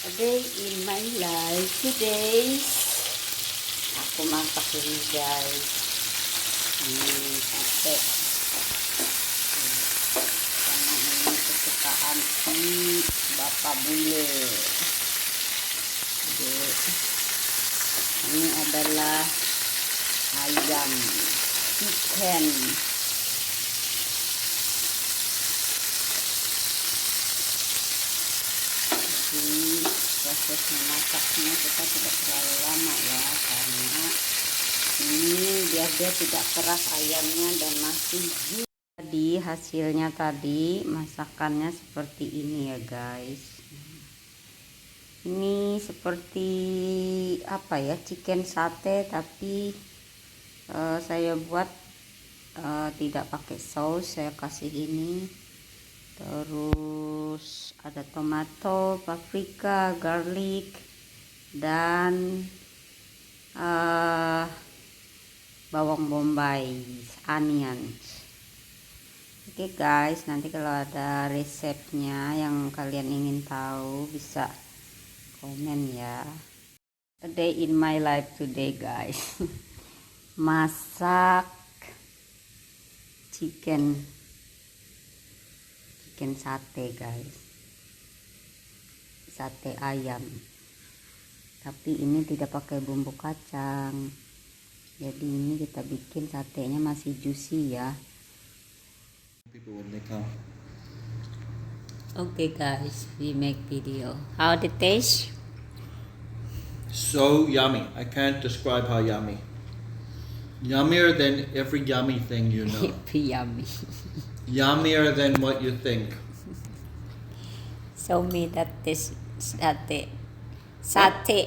A day in my life today. Ako masak ini guys. Ini sate. Karena ini kesukaan si Bapak Bule. Ini adalah ayam chicken. Jadi proses memasaknya kita tidak terlalu lama ya, karena ini biar dia tidak keras ayamnya dan masih juicy. Jadi hasilnya tadi masakannya seperti ini ya guys. Ini seperti apa ya, chicken sate, tapi saya buat tidak pakai saus, saya kasih ini. Terus ada tomato, paprika, garlic, dan bawang bombay, onions. Oke guys, nanti kalau ada resepnya yang kalian ingin tahu bisa komen ya. A day in my life today guys. Masak chicken sate guys, sate ayam, tapi ini tidak pakai bumbu kacang. Jadi ini kita bikin satenya masih juicy ya. Okay guys, we make video. How the taste? So yummy. I can't describe how yummy. Yummier than every yummy thing you know. Yummy. Yummier than what you think. Show me that this sate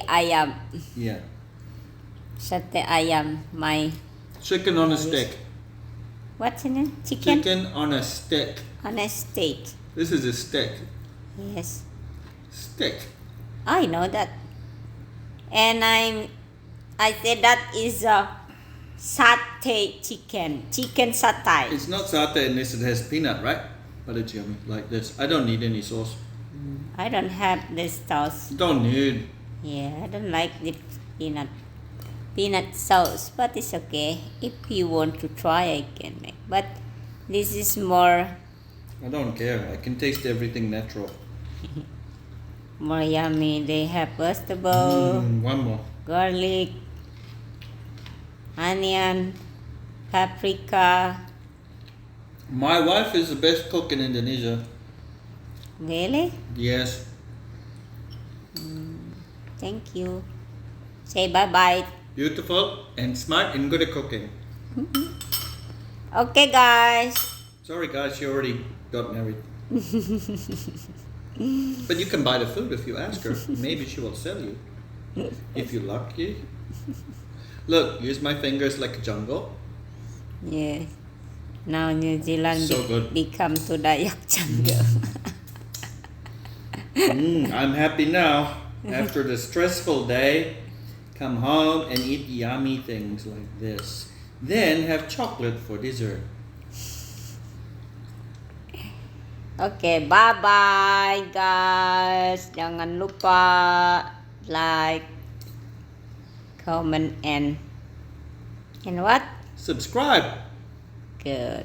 ayam. Yeah. Sate ayam, my Chicken on a stick. what's in it? Chicken? Chicken on a stick. On a steak. This is a stick. Yes, Stick. I know that. And I said that is a satay chicken. Chicken satay. It's not satay unless it has peanut, right? But it's yummy like this. I don't need any sauce. I don't have this sauce. Don't need. Yeah, I don't like the peanut sauce, but it's okay. If you want to try, I can make. But this is more I don't care. I can taste everything natural. yummy. They have vegetable, One more. garlic, onion, paprika. My wife is the best cook in Indonesia. Really? Yes. Thank you. Say bye-bye. Beautiful and smart and good at cooking. Okay, guys. Sorry guys, she already got married. But you can buy the food if you ask her. Maybe she will sell you. If you're lucky. Look, use my fingers like a jungle. Yes. Now New Zealand So good. become to Dayak jungle. I'm happy now. After the stressful day, come home and eat yummy things like this. Then have chocolate for dessert. Okay, bye-bye guys. Jangan lupa like, comment, and what? Subscribe. Good.